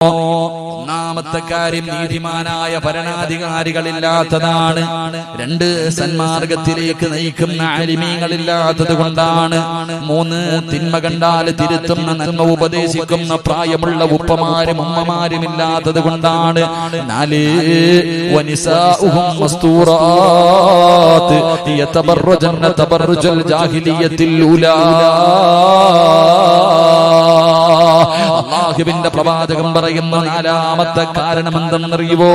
ഒന്നാമത്തെ കാര്യം നീതിമാനായ ഭരണാധികാരികളില്ലാത്തതാണ്. രണ്ട്, സന്മാർഗത്തിലേക്ക് നയിക്കുന്ന ആലിമീങ്ങളില്ലാത്തത് കൊണ്ടാണ്. മൂന്ന്, തിന്മ കണ്ടാൽ തിരുത്തുന്ന നന്മ ഉപദേശിക്കുന്ന പ്രായമുള്ള ഉപ്പമാരും ഉമ്മമാരും ഇല്ലാത്തത് കൊണ്ടാണ്. നാല്, വനിസാഉഹും മസ്തൂറാത്ത് യതബറജന തബറജൽ ജാഹിലിയത്തിൽ ഊലാ. അല്ലാഹുവിന്റെ പ്രവാചകൻ പറയുന്ന നാലാമത്തെ കാരണം എന്തെന്നറിയുവോ?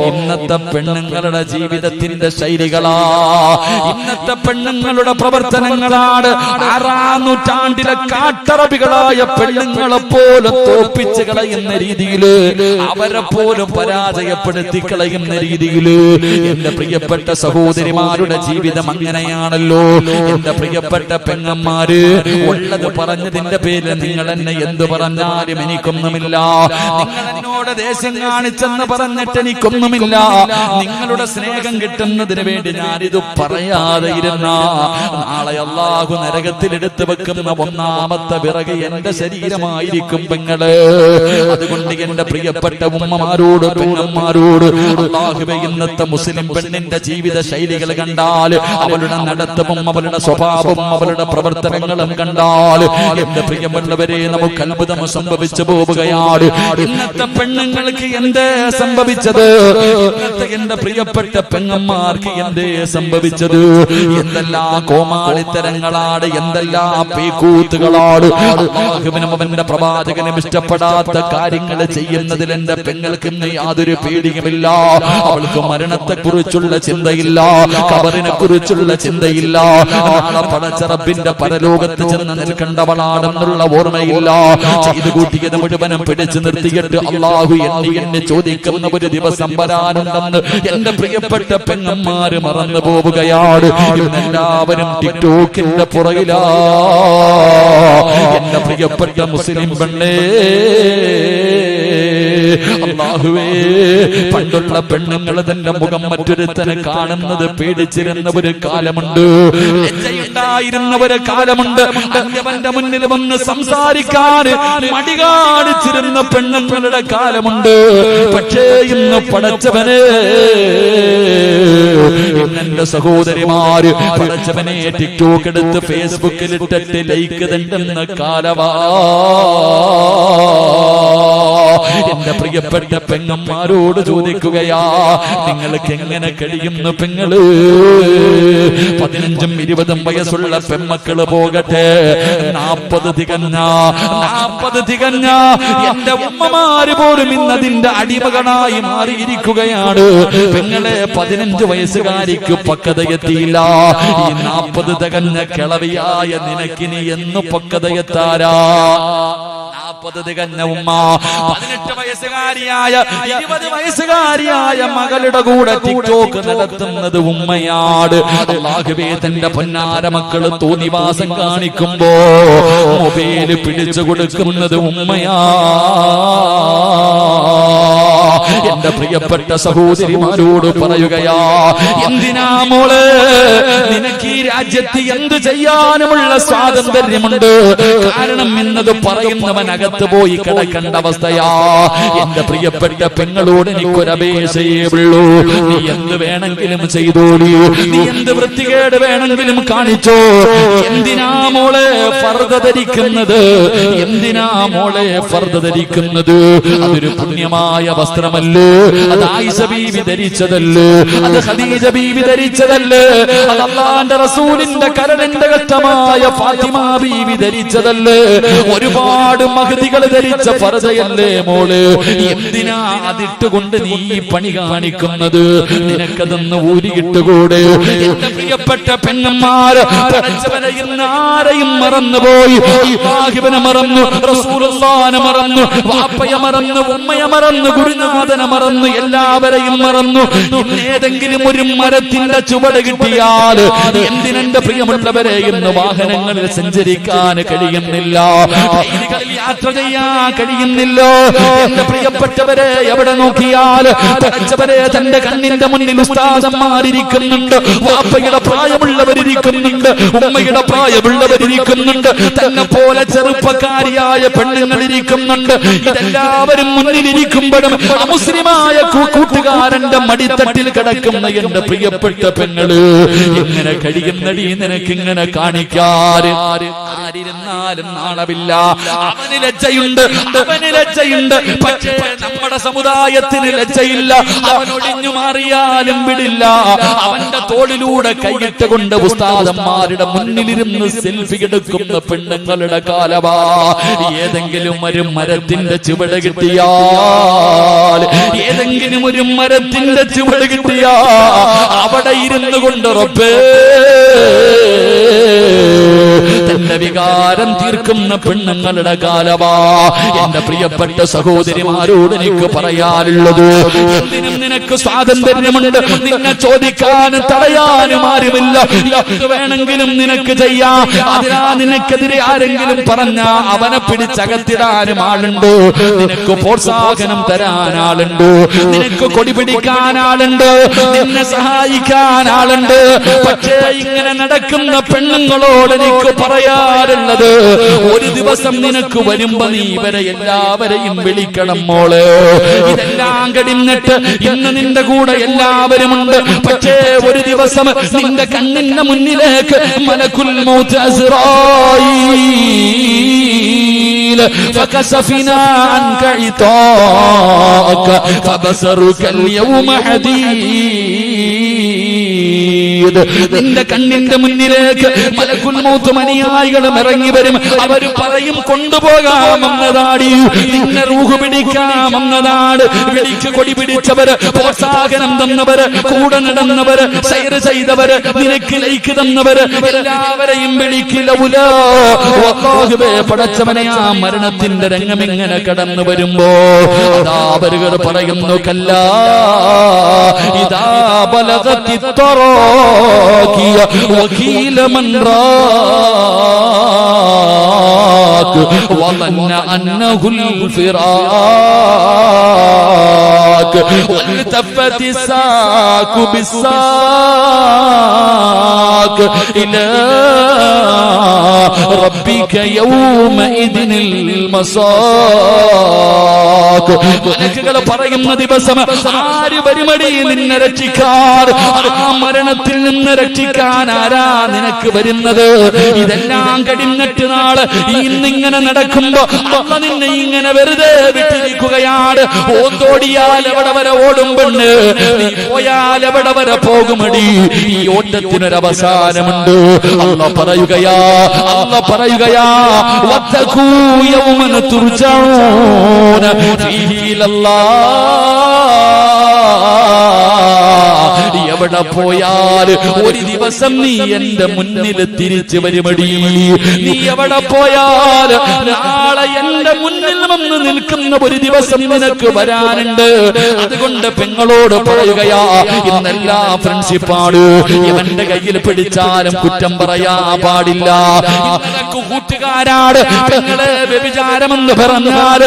ഇന്നത്തെ പെണ്ണുങ്ങളുടെ ജീവിതത്തിന്റെ ശൈലികളാ, ഇന്നത്തെ പെണ്ണുങ്ങളുടെ പ്രവർത്തനങ്ങളാണ്. 6-ാം നൂറ്റാണ്ടിലെ കാട്ടറബികളായ പെണ്ണുങ്ങളെ പോലും തോപ്പിച്ച് കളയുന്ന രീതിയില്, അവരെ പോലും പരാജയപ്പെടുത്തി കളയുന്ന രീതിയില് എന്റെ പ്രിയപ്പെട്ട സഹോദരിമാരുടെ ജീവിതം അങ്ങനെയാണല്ലോ. എന്റെ പ്രിയപ്പെട്ട പെങ്ങന്മാര്, ഉള്ളത് പറഞ്ഞതിന്റെ പേരിൽ നിങ്ങൾ എന്നെ എന്ത് പറഞ്ഞാലും എനിക്കൊന്നുമില്ല. നിങ്ങൾ എന്നോട് ദേഷ്യം കാണിച്ചെന്ന് പറഞ്ഞിട്ട് എനിക്കൊന്നുമില്ല. നിങ്ങളുടെ സ്നേഹം കിട്ടുന്നതിന് വേണ്ടി ഞാനിത് പറയാതെ ഇരുന്ന നാളെ അല്ലാഹു നരകത്തിൽ എടുത്തു വെക്കുന്ന ഒന്നാമത്തെ വിറക് എന്റെ ശരീരമായിരിക്കും പെങ്ങള്. അതുകൊണ്ട് എന്റെ പ്രിയപ്പെട്ട ഉമ്മമാരോട് പെങ്ങന്മാരോട്, അല്ലാഹുവേ, ഇന്നത്തെ മുസ്ലിം പെണ്ണിന്റെ ജീവിത ശൈലികൾ കണ്ടാൽ, അവളുടെ നടത്തവും അവളുടെ സ്വഭാവവും അവളുടെ പ്രവർത്തനങ്ങളും കണ്ടാൽ എന്റെ പ്രിയമുള്ളവരെ നമുക്ക് അത്ഭുതം സംഭവിച്ചു പോവുകയാണ്. ഇന്നത്തെ പെണ്ണുങ്ങൾക്ക് എന്തേ സംഭവിച്ചത്? ഇന്നത്തെ എന്റെ പ്രിയപ്പെട്ട പെങ്ങന്മാർക്ക് എന്തേ സംഭവിച്ചത്? എന്തെല്ലാം കോമാളിത്തരങ്ങളാണ്, എന്തെല്ലാം പേക്കൂത്തുകളാണ്. അല്ലാഹുവിനും അവന്റെ പ്രവാചകനും ഇഷ്ടപ്പെടാത്ത കാര്യങ്ങൾ ചെയ്യുന്നതിൽ എന്റെ പെങ്ങൾക്ക് യാതൊരു പേടിയുമില്ല. അവൾക്ക് മരണത്തെ കുറിച്ചുള്ള ചിന്തയില്ല, ഖബറിനെ കുറിച്ചുള്ള ചിന്തയില്ല, നാളെ പടച്ച റബ്ബിന്റെ പരലോകത്ത് ചെന്ന് നിൽക്കേണ്ടവളാണെന്നുള്ള ഓർമ്മയില്ല. ചെയ്തു കൂട്ടിയത് മുഴുവനും പിടിച്ചു നിർത്തിയിട്ട് അല്ലാഹു എന്നെ ചോദിക്കുന്ന ഒരു ദിവസം വരാനുണ്ടെന്ന് എന്റെ പ്രിയപ്പെട്ട പെങ്ങന്മാര് മറന്നു പോവുകയാണ്. എല്ലാവരും ടിക്ടോക്കിന്റെ പുറകിലാ. എന്റെ പ്രിയപ്പെട്ട മുസ്ലിം പെണ്ണേ, അല്ലാഹുവേ, പണ്ടുള്ള പെണ്ണുങ്ങൾ തന്റെ മുഖം മറ്റൊരുത്തനെ കാണുന്നത് പേടിച്ചിരുന്ന ഒരു കാലമുണ്ട്, ലജ്ജയുണ്ടായിരുന്ന ഒരു കാലമുണ്ട്. അവന്റെ മുന്നിൽ വന്ന് സംസാരിക്കാൻ മടി കാണിച്ചിരുന്ന പെണ്ണുങ്ങളുടെ കാലമുണ്ട്. പക്ഷേ ഇന്ന് പടച്ചവനെ, എന്റെ സഹോദരിമാര്, പടച്ചവനെ ടിക്ടോക്ക് എടുത്ത് ഫേസ്ബുക്കിൽ ഇട്ടിട്ട് ലൈക്ക് തണ്ടുന്ന കാലവാ. എന്റെ പ്രിയപ്പെട്ട പെങ്ങന്മാരോട് ചോദിക്കുകയാ, നിങ്ങൾക്ക് എങ്ങനെ കഴിയുന്നു പെങ്ങള്? 15ഉം 20ഉം വയസ്സുള്ള പെമ്മക്കള് പോകട്ടെ, 40 തികഞ്ഞ എന്റെ ഉമ്മമാര് പോലും ഇന്നതിന്റെ അടിമകളായി മാറിയിരിക്കുകയാണ്. പെങ്ങളെ, 15 വയസ്സുകാരിക്ക് പക്വതയെത്തിയില്ല. ഈ 40 തികഞ്ഞ കിളവിയായ നിനക്കിനി എന്ന് പക്വതയെത്താരാ? 40 തികഞ്ഞ ഉമ്മ 18 വയസ്സുകാരിയായ 20 വയസ്സുകാരിയായ മകളുടെ കൂടെ ടിക്ടോക്ക് നടത്തുന്നത് ഉമ്മയാണ്. അല്ലാഹുവേ, തന്റെ പൊന്നാര മക്കള് തോന്നിവാസം കാണിക്കുമ്പോ മൊബൈല് പിടിച്ചു കൊടുക്കുന്നത് ഉമ്മയാ. എന്റെ പ്രിയപ്പെട്ട സഹോദരിമാരോട് പറയുകയാ, എന്തിനാ മോള്, നിനക്ക് ഈ രാജ്യത്ത് എന്ത് ചെയ്യാനുമുള്ള സ്വാതന്ത്ര്യമുണ്ട്. കാരണം എന്നത് പറയുന്നവൻ അകത്ത് പോയി കിടക്കേണ്ട അവസ്ഥയാ. എന്റെ പ്രിയപ്പെട്ട പെങ്ങളോട് എനിക്കൊരപേക്ഷയേ ഉള്ളൂ, നീ എന്ത് വേണമെങ്കിലും ചെയ്തോളൂ, നീ എന്ത് വൃത്തികേട് വേണമെങ്കിലും കാണിച്ചോ. എന്തിനാ മോളെ ഫർദ ധരിക്കുന്നത്? എന്തിനാ മോളെ ഫർദ ധരിക്കുന്നത്? അതൊരു പുണ്യമായ വസ്ത്രമല്ലേ? അത് ആയിഷ ബീവി ധരിച്ചതല്ലേ? അത് ഖദീജ ബീവി ധരിച്ചതല്ലേ? അത് അല്ലാഹുവിന്റെ റസൂലിന്റെ കരളിന്റെ ഘട്ടമായ ഫാത്തിമ ബീവി ധരിച്ചതല്ലേ? ഒരുപാട് മഹദികൾ ധരിച്ച ഫർദയല്ലേ മോള്? എന്തിനാ അതിട്ടുകൊണ്ട് നീ പണി കാണിക്കുന്നത്? നിനക്കതൊന്ന് ഊരിയിട്ടുകൂടെ? എന്റെ പ്രിയപ്പെട്ട പെണ്ണന്മാർ, പടച്ചവനെ ഇന്ന് ആരെയും മറന്നുപോയി. അല്ലാഹുവിനെ മറന്നു, റസൂലുള്ളാഹിനെ മറന്നു, വാപ്പയെ മറന്നു, ഉമ്മയെ മറന്നു, ഗുരുനാഥനെ മറന്നു, എല്ലാവരെയും മറന്നു. ഏതെങ്കിലും ഒരു മരത്തിന്റെ ചുവട് കിട്ടിയാൽ എന്തിനെന്റെ പ്രിയമുള്ളവരെ ഇന്ന് വാഹനങ്ങളിൽ സഞ്ചരിക്കാൻ കഴിയുന്നില്ല, ട്രെയിനുകളിൽ യാത്ര ചെയ്യാൻ കഴിയുന്നില്ല. എന്റെ പ്രിയപ്പെട്ടവരെ എവിടെ നോക്കിയാൽ പഠിച്ചവരെ തന്റെ കണ്ണിന്റെ മുന്നിൽ ഉസ്താദന്മാരിയ്ക്കുന്നുണ്ട്, വാപ്പയുടെ പ്രായമുള്ളവരിയ്ക്കുന്നുണ്ട്, ഉമ്മയുടെ പ്രായമുള്ളവരിയ്ക്കുന്നുണ്ട്, തന്നെ പോലെ ചെറുപ്പക്കാരിയായ പെണ്ണുങ്ങളിരിക്കുന്നുണ്ട്. ഇതെല്ലാവരും മുന്നിലിരിക്കുമ്പോഴും അമുസ്ലിമായ കൂട്ടുകാരന്റെ മടിത്തട്ടിൽ കിടക്കുന്ന എന്റെ പ്രിയപ്പെട്ട പെങ്ങള് എങ്ങനെ കഴിയുന്നടി നിനക്കിങ്ങനെ കാണിക്കാറ്? ആരിരുന്നാലും നാണമില്ല. അവന് ലജ്ജയുണ്ട്, അവന് ലജ്ജയുണ്ട്. പക്ഷേ നമ്മുടെ സമുദായത്തിന് ലജ്ജയില്ല. അവൻ ഒടിഞ്ഞു മാറിയാലും വിടില്ല. അവന്റെ തോളിലൂടെ കൈയിട്ട് കൊണ്ട് ഉസ്താദന്മാരുടെ മുന്നിലിരുന്ന് സെൽഫി എടുക്കുന്ന പെണ്ണുങ്ങളുടെ കാലമാ. ഏതെങ്കിലും ഒരു മരത്തിന്റെ ചുവട് കിട്ടിയാൽ, ഏതെങ്കിലും ഒരു മരത്തിന്റെ ചുവട് കിട്ടിയാ അവിടെ ഇരുന്നു കൊണ്ട് റബ്ബേ തന്റെ വികാരം തീർക്കുന്ന പെണ്ണുങ്ങളുടെ കാലമാ. എന്റെ പ്രിയപ്പെട്ട സഹോദരിമാരോട് എനിക്ക് പറയാനുള്ളത്, എന്തിനും നിനക്ക് സ്വാതന്ത്ര്യമുണ്ട്. നിന്നെ ചോദിക്കാനും തടയാനും ആരുമില്ല. എന്ത് വേണമെങ്കിലും നിനക്ക് ചെയ്യാം. അതിനാ നിനക്കെതിരെ ആരെങ്കിലും പറഞ്ഞ അവനെ പിടിച്ചകത്തിടാനും ആളുണ്ട്. നിനക്ക് പ്രോത്സാഹനം തരാൻ ആളുണ്ട്, നിനക്ക് കൊടി പിടിക്കാൻ ആളുണ്ട്, നിന്നെ സഹായിക്കാൻ ആളുണ്ട്. പക്ഷേ ഇങ്ങനെ നടക്കുന്ന പെണ്ണുങ്ങളോട് എനിക്ക് പറയാറുള്ളത്, ഒരു ദിവസം നിനക്ക് വരുമ്പോ നീ ഇവരെ എല്ലാവരെയും വിളിക്കണം മോള്. ഇതെല്ലാം കഴിഞ്ഞിട്ട് ഇന്ന് നിന്റെ കൂടെ എല്ലാവരും ഉണ്ട്. പക്ഷേ ഒരു ദിവസം നിന്റെ കണ്ണിന്റെ മുന്നിലേക്ക് മലക്കുൽ മൗത്ത് അസ്റായീൽ ഫകസഫിനാ അൻക ഇതാക ഫബസറുക അൽയൗമ ഹദീദ്. നിന്റെ കണ്ണിന്റെ മുന്നിലേക്ക് മലക്കുൽ മൗത്ത് അനുയായികളും ഇറങ്ങി വരും. അവര് പറയും കൊണ്ടുപോകാമെന്നതാടി, നിന്നെ റൂഹ് പിടിക്കാമെന്നതാണ്. വിളിക്ക് കൊടി പിടിച്ചവര്, പ്രോത്സാഹനം തന്നവര്, കൂടെ നടന്നവര്, സൈർ ചെയ്തവര്, നിനക്ക് ലൈക്ക് തന്നവര് എല്ലാവരെയും വിളിക്കില്ല. പടച്ചവനെ ആ മരണത്തിന്റെ രംഗം ഇങ്ങനെ കടന്നു വരുമ്പോ അതാ അവരുകൾ പറയുന്നു, കല്ലാ ഇദാ ബലഗത്തി തറാഖിയ വഖീല മൻ റാഖ വظن أنه الفراق والتفت الساق بالساق إلى ربك يومئذ المساق. മലക്കുകൾ പറയുന്ന ദിവസം ആര് വരുമടി നിന്നെ രക്ഷിക്കാൻ? ആ മരണത്തിൽ നിന്ന് രക്ഷിക്കാൻ ആരാ നിനക്ക് വരുന്നത്? ഇതെല്ലാം കഴിഞ്ഞിട്ട് നാളെ ഇന്നിങ്ങനെ നടക്കുമ്പോ അല്ല നിന്നെ ഇങ്ങനെ വെറുതെ വിട്ടിരിക്കുകയാണ്. ഓന്തോടിയാൽ എവിടെ വരെ ഓടും പെണ്ണ്, നീ പോയാൽ എവിടെ വരെ പോകുമടി? ഈ ഓട്ടത്തിനൊരവസാനമുണ്ട്. അല്ല പറയുകയാ, അല്ല പറയുകയാ, വത്തഖൂ യൗമൻ തുർജഊന ഫീഹി ഇലല്ലാഹ്. എവിടെ പോയാൽ ഒരു ദിവസം നീ എന്റെ മുന്നിൽ തിരിച്ചു വരുമടി. നീ എവിടെ പോയാൽ നാളെ എന്റെ മുന്നിൽ വന്ന് നിൽക്കുന്ന ഒരു ദിവസം നിനക്ക് വരാനുണ്ട്. അതുകൊണ്ട് പെങ്ങളോട് പറയുകയാ, ഇന്നെല്ലാ ഫ്രണ്ട്ഷിപ്പാണ്. ഇവന്റെ കയ്യിൽ പിടിച്ചാലും കുറ്റം പറയാ പാടില്ല. നിനക്ക് കൂട്ടുകാരാണ്. പെങ്ങളെ വ്യഭിചാരമെന്ന് പറഞ്ഞാൽ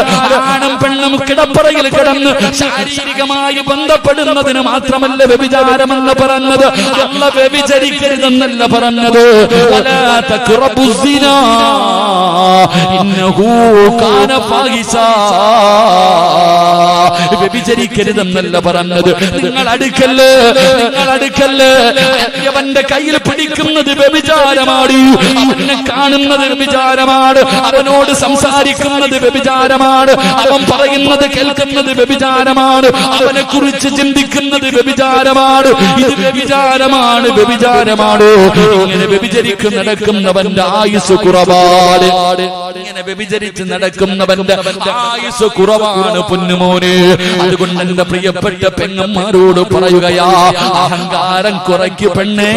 ആണും പെണ്ണും കിടപ്പറയിൽ കിടന്ന് ശാരീരികമായി ബന്ധപ്പെടുന്നതിന് മാത്രമല്ല വ്യഭിചാരമെന്ന് പറഞ്ഞത്. അല്ല വ്യഭിചരിക്കരുതെന്നല്ല പറഞ്ഞത്. വലാ തഖറബുസ്സിനാ ഇന്നഹു കാന ഫാഹിശാ. വ്യഭിചരിക്കരുതെന്നല്ല പറഞ്ഞത്. നിങ്ങൾ അടുക്കല്ലേ, നിങ്ങൾ അടുക്കല്ലേ. അവന്റെ കയ്യിൽ പിടിക്കുന്നത് വ്യഭിചാരമാണ്. അവനെ കാണുന്നത് വ്യഭിചാരമാണ്. അവനോട് സംസാരിക്കുന്നത് വ്യഭിചാരമാണ്. അവൻ പറയുന്നത് കേൾക്കുന്നത് വ്യഭിചാരമാണ്. അവനെ കുറിച്ച് ചിന്തിക്കുന്നത് വ്യഭിചാരമാണ്. ഇത് വ്യഭിചാരമാണ്, വ്യഭിചാരമാണ്. ഇങ്ങനെ വ്യഭിചരിക്ക് നടക്കുന്നവന്റെ ആയുസ് കുറവാണ്. ഇങ്ങനെ വ്യഭിചരിച്ച് നടക്കുന്നവന്റെ ആയുസ് കുറവാണ് പൊന്നുമോനെ. അതുകൊണ്ട് എന്റെ പ്രിയപ്പെട്ട പെങ്ങന്മാരോട് പറയുകയാ, അഹങ്കാരം കുറയ്ക്ക് പെണ്ണേ,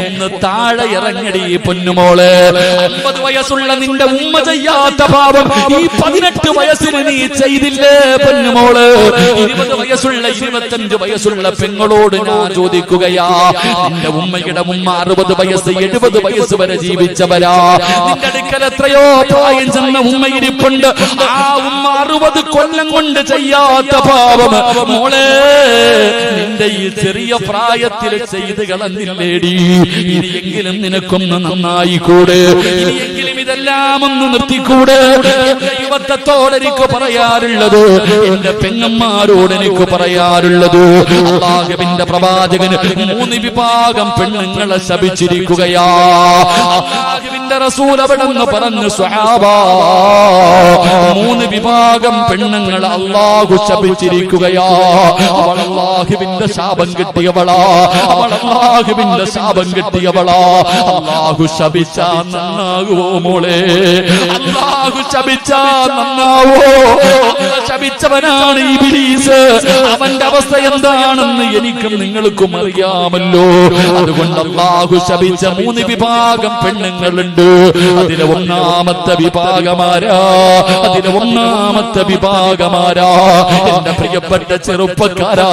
ഒന്ന് താഴെ ഇറങ്ങടി പൊന്നുമോള്. 50 വയസ്സുള്ള നിന്റെ ഉമ്മ ചെയ്യാത്ത പാപം ഈ 18 വയസ്സിന് നീ ചെയ്തില്ലേ പൊന്നുമോള്? 20 വയസ്സുള്ള 25 വയസ്സുള്ള പെങ്ങളോട് ഞാൻ ചോദിക്കുകയാ, നിന്റെ ഉമ്മയുടെ ഉമ്മ 60 വയസ്സ് 70 വയസ്സ് വരെ ജീവിച്ചവരാ. നിന്റെ അടുക്കൽ എത്രയോ പ്രായം ചെന്ന ഉമ്മ ഇരിപ്പുണ്ട്. ആ ഉമ്മ 60 കൊല്ലം കൊണ്ട് ചെയ്യാത്ത പാപം മോളെ നിന്റെ ഈ ചെറിയ പ്രായത്തിൽ ചെയ്ത് കളഞ്ഞില്ലേടി? ഇനിയെങ്കിലും നിനക്കൊന്ന് നന്നായിക്കൂടെ? ഇനിയെങ്കിലും ഇതെല്ലാം ഒന്ന് നിർത്തിക്കൂടെ? യുവത്വത്തോട് എനിക്ക് പറയാറുള്ളത്, എന്റെ പെങ്ങന്മാരോട് എനിക്ക് പറയാറുള്ളത്, അല്ലാഹുവിന്റെ പ്രവാചകന് 3 വിഭാഗം പെണ്ണുങ്ങളെ ശപിച്ചിരിക്കുകയാ. അല്ലാഹുവിന്റെ റസൂൽ അവിടെന്ന് പറഞ്ഞു, സ്വഹാബാ 3 വിഭാഗം പെണ്ണുങ്ങളെ അല്ലാഹു ശപിച്ചിരിക്കുകയാ. അവൾ അല്ലാഹുവിന്റെ ശാപം കിട്ടിയവളാ, അവൾ അല്ലാഹുവിന്റെ ശാപം കിട്ടിയവളാ. അല്ലാഹു ശപിച്ചാ നന്നാകുവോ മോളെ? അല്ലാഹു ശപിച്ചാ നന്നാവോ? ശപിച്ചവനാണ് ഇബ്ലീസ്. അവന്റെ അവസ്ഥ എന്താണെന്ന് എനിക്കും നിങ്ങൾക്കും അറിയാമല്ലോ. അതുകൊണ്ട് അല്ലാഹു ശപിച്ച 3 വിഭാഗം പെണ്ണുങ്ങളുണ്ട്. അതിലെ ഒന്നാമത്തെ വിഭാഗമാരാ? എന്റെ പ്രിയപ്പെട്ട ചെറുപ്പക്കാരാ,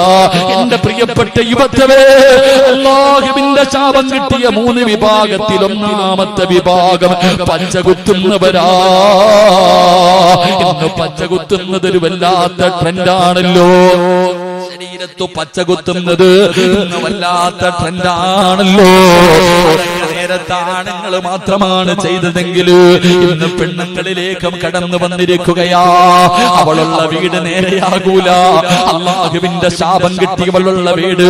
എന്റെ പ്രിയപ്പെട്ട യുവത്വേ, അല്ലാഹുവിന്റെ ശാപം കിട്ടിയ 3 വിഭാഗത്തിൽ ഒന്നാമത്തെ വിഭാഗം പച്ചകുത്തുന്നവരാ. ഇന്ന് പച്ചകുത്തുന്നത് ഒരു വല്ലാത്ത ട്രെൻഡാണല്ലോ. ശരീരത്തു പച്ചകുത്തുന്നത് ഇന്ന് വല്ലാത്ത ട്രെൻഡാണല്ലോ. നേരത്തെ ആണുങ്ങൾ മാത്രമാണ് ചെയ്തതെങ്കിൽ ഇന്ന് പെണ്ണുങ്ങളിലേക്കും കടന്നു വന്നിരിക്കുകയാ. അവളുള്ള വീട് നേരെയാകൂല. അല്ലാഹുവിന്റെ ശാപം കിട്ടിയവളുള്ള വീട്.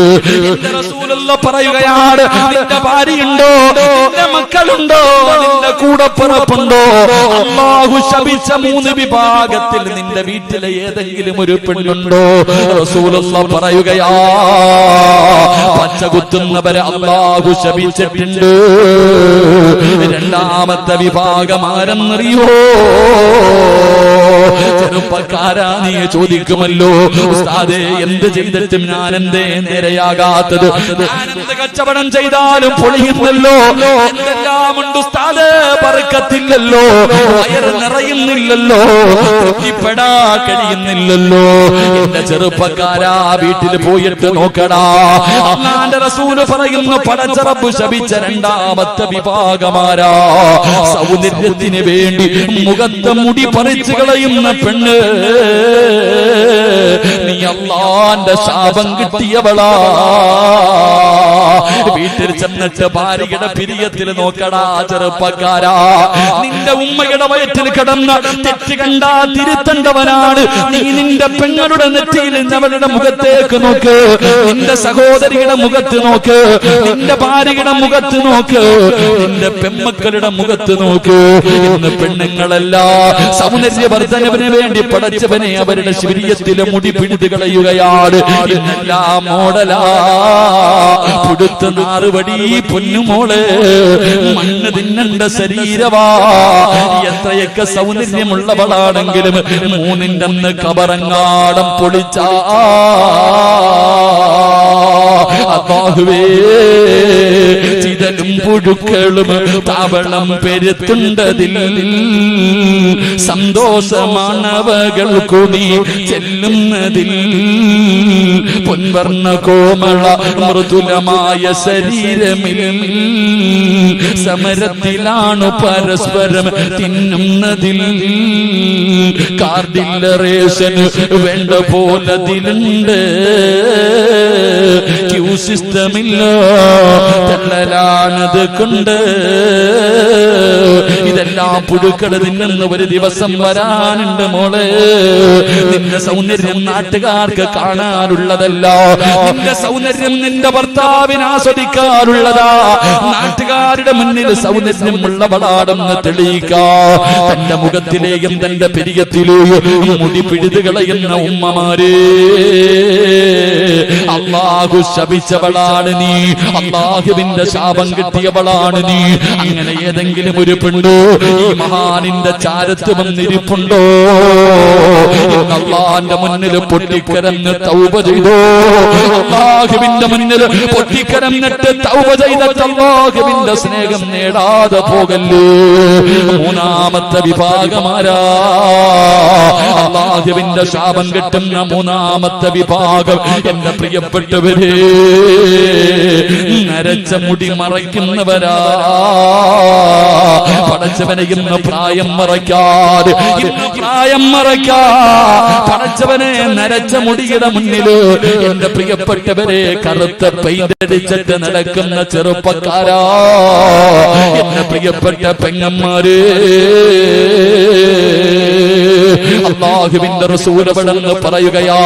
റസൂലുള്ള പറയുകയാണ്, നിന്റെ ഭാര്യയുണ്ടോ, നിന്റെ മക്കളുണ്ടോ, നിന്റെ കൂടപ്പിറപ്പുണ്ടോ? അല്ലാഹു ശപിച്ച 3 വിഭാഗത്തിൽ നിന്റെ വീട്ടിലെ ഏതെങ്കിലും ഒരു പെണ്ണുണ്ടോ? റസൂലുള്ള പറയുകയാ, പച്ചകുത്തുന്നവരെ അല്ലാഹു ശപിച്ചിട്ടുണ്ട്. രണ്ടാമത്തെ വിഭാഗം ആരെന്നറിയോ? ചെറുപ്പക്കാരാ, നീ ചോദിക്കുമല്ലോ, ഉസ്താദേ എന്ത് ചെയ്തിട്ടും ഞാൻ എന്തേ നേരെയാകാത്തത്? ഞാനെന്ത് കച്ചവടം ചെയ്താലും പൊളിയുന്നല്ലോ, എന്തെല്ലാം ഉണ്ട് ഉസ്താദേ, ബർക്കത്തില്ലല്ലോ, വയറ് നിറയുന്നില്ലല്ലോ, തൃപ്തിപ്പെടാ കഴിയുന്നില്ലല്ലോ. എന്റെ ചെറുപ്പക്കാരാ, വീട്ടിൽ പോയിട്ട് നോക്കടാ. അല്ലാഹുവിന്റെ റസൂല് പറയുന്നു, പടച്ച റബ്ബ് ശപിച്ച രണ്ടാമത്തെ വിഭാഗമാരാ? സൗന്ദര്യത്തിന് വേണ്ടി മുഖത്തെ മുടി പറിച്ചു കളയുന്ന പെണ്ണ്. നീ അല്ലാഹുവിന്റെ ശാപം കിട്ടിയവളാ. വീട്ടിൽ ചെന്നിട്ട് ഭാര്യയുടെ പിരിയത്തിൽ നോക്കടാ ചെറുപ്പക്കാരാ. നിന്റെ ഉമ്മയുടെ വയറ്റിൽ കിടന്ന തെറ്റ് കണ്ടാ തിരുത്തേണ്ടവനാണ് നീ. നിന്റെ പെങ്ങളുടെ നെറ്റിയിൽ അവരുടെ മുഖത്തേക്ക് നോക്ക്, നിന്റെ സഹോദരിയുടെ മുഖത്ത് നോക്ക്, നിന്റെ ഭാര്യയുടെ മുഖത്ത് നോക്ക്, നിന്റെ പെമ്മക്കളുടെ മുഖത്ത് നോക്ക്. ഇന്ന് പെണ്ണുങ്ങളല്ല സൗന്ദര്യവർദ്ധനവിന് വേണ്ടി പടച്ചവനെ അവരുടെ ശരീരത്തിലെ മുടി പിടിത് കളയുകയാണ്. ഇന്നെല്ലാം മോഡലാ, പുടുത്ത നാറുവടി പൊന്നുമോള്, മണ്ണ് തിന്നണ്ട ശരീരവാ. എത്രയൊക്കെ സൗന്ദര്യമുള്ളവളാണെങ്കിലും 3ന്റെ അന്ന് കബറങ്ങാടം പൊളിച്ചാ അല്ലാഹുവേ, ചിതലും പുഴുക്കളും താവളം പെരുത്തുണ്ടതിൽ സന്തോഷമാണവകൾ കൂടി ചെല്ലുന്നതിൽ. പൊൻവർണ്ണ കോമള മൃദുലമായ ശരീരമിൽ സമരത്തിലാണ് പരസ്പരം തിന്നുന്നതിൽ. കാർഡില്ലറേഷന് വേണ്ട പോലതിലുണ്ട്, ക്യൂ സിസ്റ്റമില്ല, തള്ളലാണത് കൊണ്ട്. ഇതെല്ലാം പുഴുക്കൾ തിന്നുന്ന ഒരു ദിവസം വരാനുണ്ട് മോളെ. നിന്റെ സൗന്ദര്യം നാട്ടുകാർക്ക് കാണാനുള്ളതല്ല, നിന്റെ സൗന്ദര്യം നിന്റെ ഭർത്താവിന് ആസ്വദിക്കാനുള്ളതാ. നാട്ടുകാരുടെ മുന്നിൽ സൗന്ദര്യമുള്ളവളാണെന്ന് തെളിയിക്കാ. തന്റെ മുഖത്തിലെയും തന്റെ പെരിയത്തിലെയും മുടി പിഴുതു കളയുന്ന ഉമ്മമാരെ, അല്ലാഹു ശപിച്ചവളാണ് നീ, അല്ലാഹുവിന്റെ ശാപം കിട്ടിയവളാണ് നീ. അങ്ങനെ ഏതെങ്കിലും ഒരു പെണ്ണു ഈ മഹാനിന്റെ ചാരത്ത് വന്നിരിപ്പുണ്ടോ? അല്ലാഹ് അള്ളാന്റെ മുന്നിൽ പൊട്ടിക്കരഞ്ഞ് തൗബ ചെയ്തോ, അള്ളാഹുവിന്റെ മുന്നിൽ പൊട്ടിക്കരഞ്ഞിട്ട് തൗബ ചെയ്തിട്ട് അള്ളാഹുവിന്റെ സ്നേഹം നേടാതെ പോകല്ലേ. മൂന്നാമത്തെ വിഭാഗമാരാ? അള്ളാഹുവിന്റെ ശാപം കിട്ടുന്ന മൂന്നാമത്തെ വിഭാഗം എന്റെ പ്രിയപ്പെട്ടവരെ, നരച്ച മുടി മറയ്ക്കുന്നവരാ. പടച്ചവനെ ഇന്ന് പ്രായം മറയ്ക്കാതെ, ഇന്ന് പ്രായം മറയ്ക്കാ പടച്ചവനെ നരച്ച മുടിയുടെ മുന്നില് എന്റെ പ്രിയപ്പെട്ടവരെ കറുത്ത പെയിന്റടിച്ചിട്ട് നടക്കുന്ന ചെറുപ്പക്കാരാ, എന്റെ പ്രിയപ്പെട്ട പെങ്ങന്മാര്, അല്ലാഹുവിന്റെ റസൂൽ അവിടെന്ന് പറയുകയാ,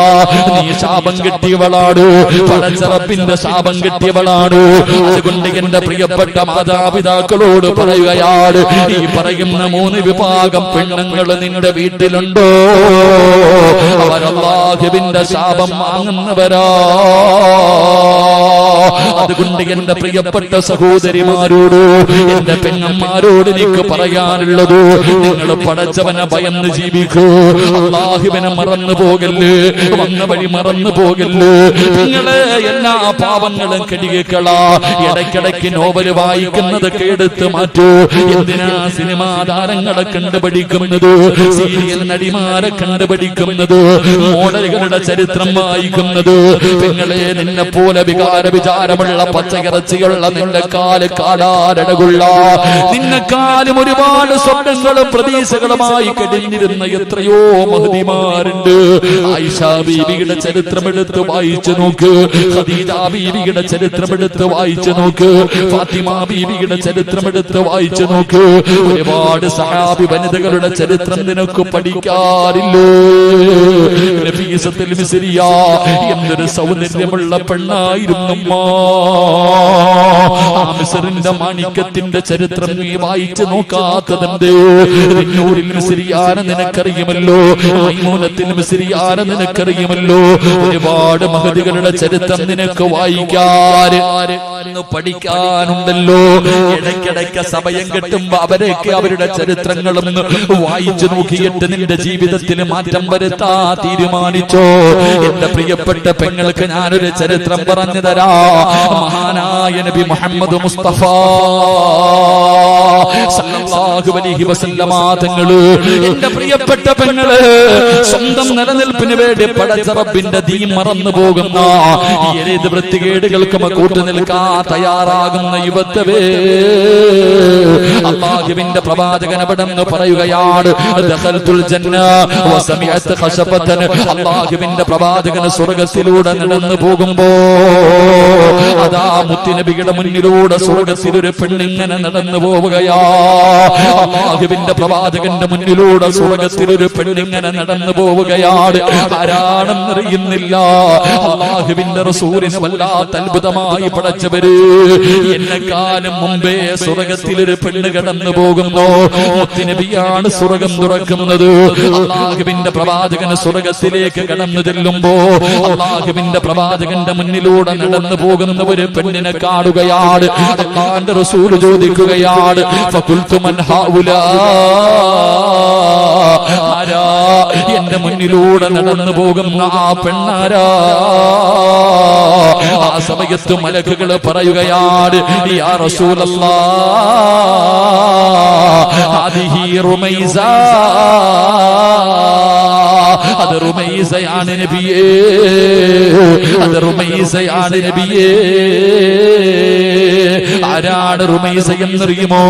നീ ശാപം കിട്ടിയവളാണ്, പടച്ചറപ്പിന്റെ ശാപം കിട്ടിയവളാണ്. അതുകൊണ്ട് എന്റെ പ്രിയപ്പെട്ട മാതാപിതാക്കളോട് പറയുകയാണ്, ഈ പറയുന്ന മൂന്ന് വിഭാഗം പെണ്ണുങ്ങൾ നിന്റെ വീട്ടിലുണ്ടോ? അവർ അല്ലാഹുവിന്റെ ശാപം വാങ്ങുന്നവരാ. അതുകൊണ്ട് എന്റെ പ്രിയപ്പെട്ട സഹോദരിമാരോട്, എന്റെ പെങ്ങന്മാരോട് എനിക്ക് പറയാനുള്ളത്, നിങ്ങൾ പടച്ചവനെ ഭയന്ന് ജീവിക്കൂ, അല്ലാഹുവിനെ മറന്നു പോകല്ലേ, വന്ന വഴി മറന്നു പോകല്ലേ. നിങ്ങള് എല്ലാ പാവങ്ങളും കെടികളാ. ഇടയ്ക്കിടയ്ക്ക് നോവല് വായിക്കുന്നതൊക്കെ എടുത്ത് മാറ്റൂ. എന്തിനാ സിനിമാ താരങ്ങളെ കണ്ടുപിടിക്കുന്നത്, സീരിയൽ നടിമാരെ കണ്ടുപിടിക്കുന്നത്, മോഡലുകളുടെ ചരിത്രം വായിക്കുന്നത്? നിങ്ങളെ നിന്നെ പോലെ വികാര വിചാരമുള്ള പച്ചയിറച്ചിയുള്ള നിന്റെ കാല് കാടാരടകുള്ള, നിന്നെക്കാലും ഒരുപാട് സ്വപ്നങ്ങളും പ്രതീക്ഷകളുമായി കഴിഞ്ഞിരുന്ന എത്രയോ മഹദിമാരുണ്ട്. ആയിഷ ബീവിയുടെ ചരിത്രം എടുത്ത് വായിച്ചു നോക്ക്, ഖദീജ ബീവിയുടെ ചരിത്രം എടുത്ത് വായിച്ചു നോക്ക്, ഫാത്തിമ ബീവിയുടെ ചരിത്രം എടുത്ത് വായിച്ചു നോക്ക്. ഒരുപാട് സഹാബി വനിതകളുടെ ചരിത്രം നിനക്ക് പഠിക്കാറില്ലേ? നഫീസത്തുൽ മിസ്രിയ എന്തൊരു സൗന്ദര്യമുള്ള പെണ്ണായിരുന്നു. ആ മിസ്റിന്റെ മാണിക്യത്തിന്റെ ചരിത്രം നീ വായിച്ചു നോക്കാത്തതുണ്ട്. നൂറിൽ മിസ്രിയാനെ നിനക്കറിയുമല്ലോ, മൈമൂനത്തിൽ മിസ്രിയാനെ നിനക്കറിയുമല്ലോ. ഒരുപാട് മഹദികളുടെ ചരിത്രം നിനക്ക് വായിക്കാൻ പഠിക്കാനുണ്ടല്ലോ. ഇടയ്ക്കിടയ്ക്ക് സമയം കിട്ടുമ്പോ അവരൊക്കെ അവരുടെ ചരിത്രങ്ങളും വായിച്ചു നോക്കിയിട്ട് നിന്റെ ജീവിതത്തിൽ മാറ്റം വരുത്താ തീരുമാനിച്ചോ? എന്റെ പ്രിയപ്പെട്ട പെങ്ങൾക്ക് ഞാനൊരു ചരിത്രം പറഞ്ഞു തരാ. മഹാനായ നബി മുഹമ്മദ് മുസ്തഫ സല്ലല്ലാഹു അലൈഹി വസല്ലമ തങ്ങള്, എന്റെ പ്രിയപ്പെട്ട പെങ്ങള്, സ്വന്തം നിലനിൽപ്പിന് വേണ്ടി പടച്ച റബ്ബിന്റെ ദീൻ മറന്നു പോകുന്ന ഏത് വൃത്തികേടുകൾക്കും കൂട്ടു നിൽക്കാൻ തയ്യാറാകുന്ന യുവത്വേ, അല്ലാഹുവിന്റെ പ്രവാചകൻ അവിടെന്ന് പറയുകയാണ്, ദഖൽതുൽ ജന്ന വസമിഅത് ഖശബതൻ. അല്ലാഹുവിന്റെ പ്രവാചകൻ സ്വർഗ്ഗത്തിലൂടെ നടന്നു പോകുമ്പോ അതാ മുത്തുനബിയുടെ മുന്നിലൂടെ സ്വർഗ്ഗത്തിൽ ഒരു പെണ്ണിങ്ങനെ നടന്നു പോവുകയാ. അല്ലാഹുവിന്റെ പ്രവാചകന്റെ മുന്നിലൂടെ സ്വർഗ്ഗത്തിൽ ഒരു പെണ്ണിങ്ങനെ നടന്നു പോവുകയാണ്. ആരാണെന്നറിയുന്നില്ല. അല്ലാഹുവിന്റെ റസൂലിനെ വല്ലാത്ത അത്ഭുതമായി പടച്ചവര്, എന്നെക്കാലം മുമ്പേ സ്വർഗ്ഗത്തിൽ ഒരു പെണ്ണ് കടന്നു പോകുന്നു. മുത്തുനബിയാണ് സ്വർഗ്ഗം തുറക്കുന്നത്. അല്ലാഹുവിന്റെ പ്രവാചകന് സ്വർഗ്ഗത്തിലേക്ക് കടന്നു ചെല്ലുമ്പോ അല്ലാഹുവിന്റെ പ്രവാചകന്റെ മുന്നിലൂടെ നടന്നു പോകുന്ന ഒരു പെണ്ണിനെ കാണുകയാണ്. അല്ലാഹുവിന്റെ റസൂൽ ചോദിക്കുകയാണ്, ഫഖുൽതു മൻ ഹൗലാ, ആരാ എന്റെ മുന്നിലൂടെ നടന്നു പോകുന്ന ആ പെണ്ണാരാ? ആ സമയത്ത് മലക്കുകൾ പറയുകയാണ്, യാ റസൂലല്ലാഹ് ഹാദിഹി റുമൈസ, അത് റുമൈസയാണ് നബിയേ, അത് റുമൈസയാണ് നബിയേ. ആരാണ് റുമൈസ എന്നറിയുമോ?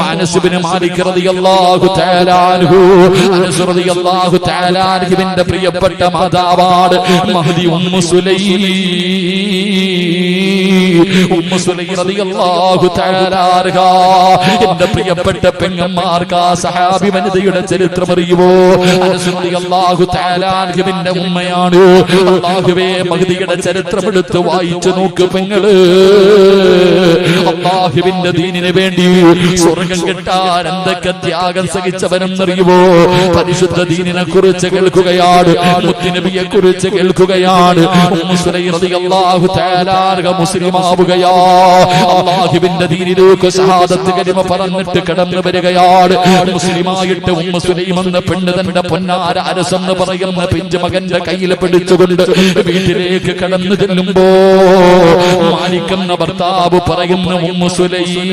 അനസ് ഇബ്നു മാലിക് റളിയല്ലാഹു തആല അൻഹു, അനസ് റളിയല്ലാഹു തആല അൻഹുവിന്റെ പ്രിയപ്പെട്ട മാതാവാണ് Mahdi Ummu Sulaim. Ummu Sulaim റളിയല്ലാഹു തആല അൻഹ, എന്റെ പ്രിയപ്പെട്ട പെങ്ങന്മാർക്ക് ആ സഹാബി വനിതയുടെ ചരിത്രം അറിയുമോ? അനസ് റളിയല്ലാഹു തആല അൻഹുവിന്റെ ഉമ്മയാണ്. അല്ലാഹുവേ, മഹദിയുടെ ചരിത്രം എടുത്ത് വായിച്ചു നോക്ക് പെങ്ങള്. അല്ലാഹുവിന്റെ ദീനിന് വേണ്ടി സ്വർഗം കിട്ടാൻ എന്തൊക്കെ ത്യാഗം സഹിച്ചവനെന്നറിയുമോ? പരിശുദ്ധ ദീനിനെ കുറിച്ച് കേൾക്കുകയാണ്, മുത്തുനബിയെ കുറിച്ച് കേൾക്കുകയാണ്. ഉമ്മു സുലൈം റളിയല്ലാഹു തആല മുസ്ലിമാവുകയാ. അല്ലാഹുവിന്റെ ദീനിലേക്ക് ഷഹാദത്ത് കലിമ പറഞ്ഞിട്ട് കടന്നു വരികയാണ്. മുസ്ലിമായിട്ട് ഉമ്മു സുലൈം എന്ന പെണ്ണ് തന്റെ പൊന്നാര അരസെന്ന് പറയുന്ന പിഞ്ചു മകന്റെ കയ്യിൽ പിടിച്ചുകൊണ്ട് വീട്ടിലേക്ക് കടന്നു ചെല്ലുമ്പോ മാലിക് എന്ന ഭർത്താവ് പറയുന്ന ഉമ്മു സുലൈം,